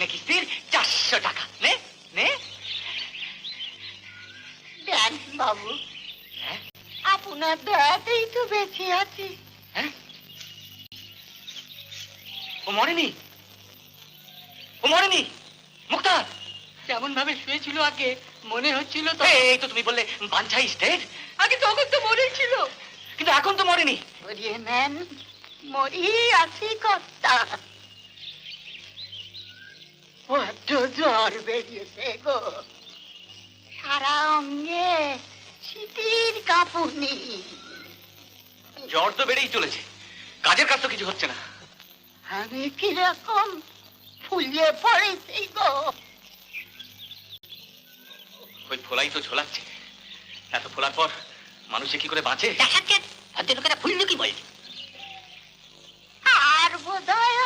মাইনে কিস্তির 400 টাকা। নে নে। দেন বাবু, হ্যাঁ আপনার দয়াতেই তো বেঁচে আছি। হ্যাঁ, ও মরেনি, ও মরেনি মুক্তার। যেমন ভাবে শুয়েছিল আগে মনে হচ্ছিল তো। এই তো তুমি বললে বাঞ্ছাই স্টেট, আগে তখন তো মরেছিল। কিন্তু এখন তো মরেনি। মরিয়ে নেন, মরিয়ে আছি কর্তা। বড্ড জ্বর বেরিয়েছে গো, সারা অঙ্গে শীতের কাঁপুনি। জ্বর তো বেড়েই চলেছে, কাজের কাজ তো কিছু হচ্ছে না। আমি কিরকম ফুলিয়ে পড়েছি গো। ওই ফোলাই তো ঝোলাচ্ছে, এত ফোলার পর মানুষে কি করে বাঁচে? ভদ্রলোকেরা ফুললো কি বলে? আর বোধহয়